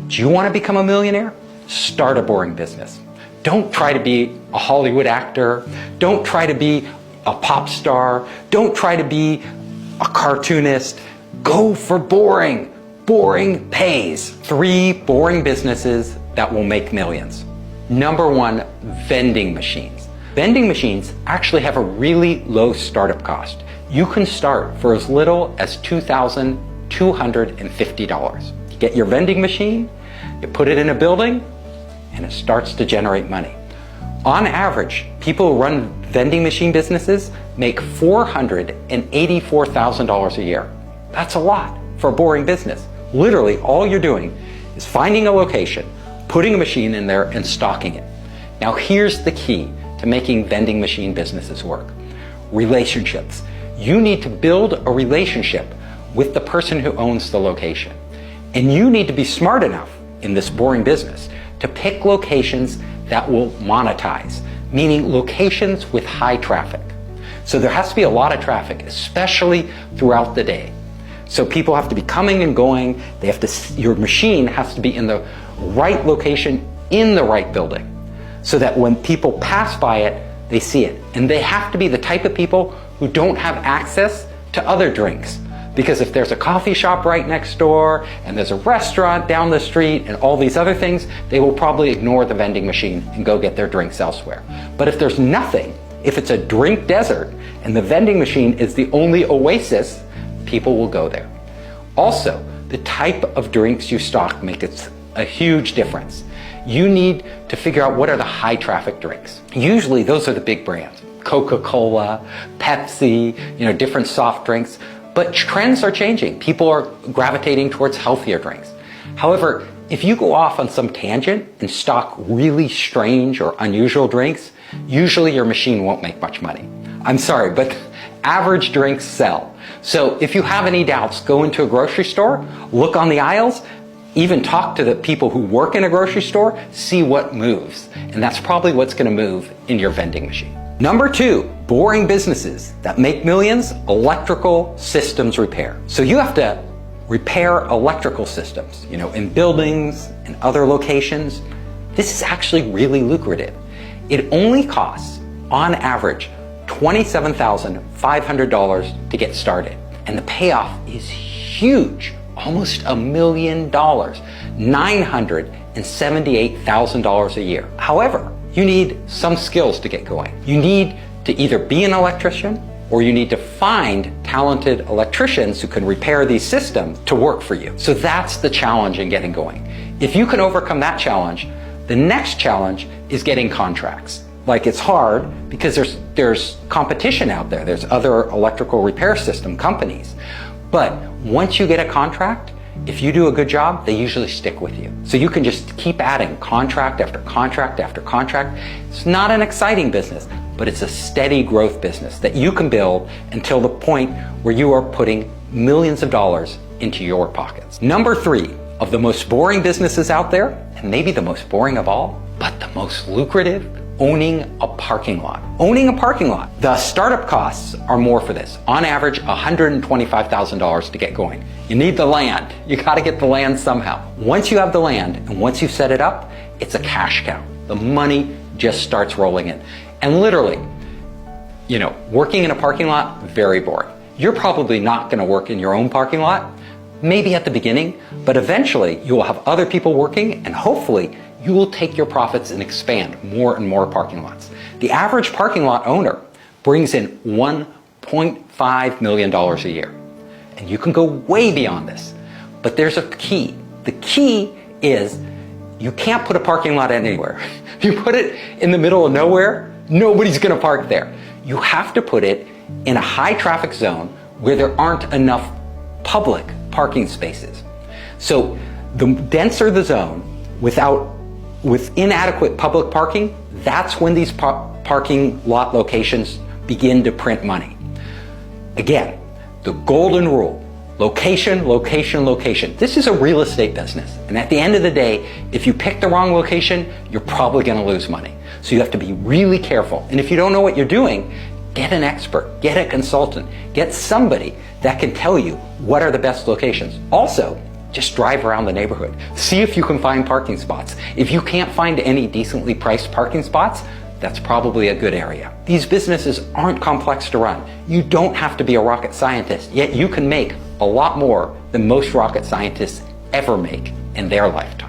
Do you want to become a millionaire? Start a boring business. Don't try to be a Hollywood actor. Don't try to be a pop star. Don't try to be a cartoonist. Go for boring. Boring pays. 3 boring businesses that will make millions. Number 1, vending machines. Vending machines actually have a really low startup cost. You can start for as little as $2,250. You get your vending machine, you put it in a building, and it starts to generate money. On average, people who run vending machine businesses make $484,000 a year. That's a lot for a boring business. Literally, all you're doing is finding a location, putting a machine in there, and stocking it. Now, here's the key to making vending machine businesses work. Relationships. You need to build a relationship with the person who owns the location. And you need to be smart enough in this boring business to pick locations that will monetize, meaning locations with high traffic. So there has to be a lot of traffic, especially throughout the day. So people have to be coming and going. Your machine has to be in the right location in the right building so that when people pass by it, they see it. And they have to be the type of people who don't have access to other drinks. Because if there's a coffee shop right next door and there's a restaurant down the street and all these other things, they will probably ignore the vending machine and go get their drinks elsewhere. But if there's nothing, if it's a drink desert and the vending machine is the only oasis, people will go there. Also, the type of drinks you stock makes a huge difference. You need to figure out what are the high traffic drinks. Usually those are the big brands. Coca-Cola, Pepsi, different soft drinks. But trends are changing. People are gravitating towards healthier drinks. However, if you go off on some tangent and stock really strange or unusual drinks, usually your machine won't make much money. I'm sorry, but average drinks sell. So if you have any doubts, go into a grocery store, look on the aisles, even talk to the people who work in a grocery store, see what moves. And that's probably what's going to move in your vending machine. Number 2, boring businesses that make millions, electrical systems repair. So you have to repair electrical systems, in buildings and other locations. This is actually really lucrative. It only costs, on average, $27,500 to get started. And the payoff is huge, almost $1 million, $978,000 a year. However, you need some skills to get going. You need to either be an electrician or you need to find talented electricians who can repair these systems to work for you. So that's the challenge in getting going. If you can overcome that challenge, the next challenge is getting contracts. Like, it's hard because there's competition out there. There's other electrical repair system companies. But once you get a contract, if you do a good job, they usually stick with you. So you can just keep adding contract after contract after contract. It's not an exciting business, but it's a steady growth business that you can build until the point where you are putting millions of dollars into your pockets. Number 3 of the most boring businesses out there, and maybe the most boring of all, but the most lucrative, owning a parking lot. Owning a parking lot. The startup costs are more for this. On average, $125,000 to get going. You need the land. You gotta get the land somehow. Once you have the land and once you set it up, it's a cash cow. The money just starts rolling in. And literally, working in a parking lot, very boring. You're probably not gonna work in your own parking lot, maybe at the beginning, but eventually you will have other people working and hopefully you will take your profits and expand more and more parking lots. The average parking lot owner brings in $1.5 million a year. And you can go way beyond this. But there's a key. The key is you can't put a parking lot anywhere. If you put it in the middle of nowhere, nobody's gonna park there. You have to put it in a high traffic zone where there aren't enough public parking spaces. So the denser the zone, with inadequate public parking, that's when these parking lot locations begin to print money. Again, the golden rule: location, location, location. This is a real estate business. And at the end of the day, if you pick the wrong location, you're probably going to lose money. So you have to be really careful. And if you don't know what you're doing, get an expert, get a consultant, get somebody that can tell you what are the best locations. Also, just drive around the neighborhood. See if you can find parking spots. If you can't find any decently priced parking spots, that's probably a good area. These businesses aren't complex to run. You don't have to be a rocket scientist, yet you can make a lot more than most rocket scientists ever make in their lifetime.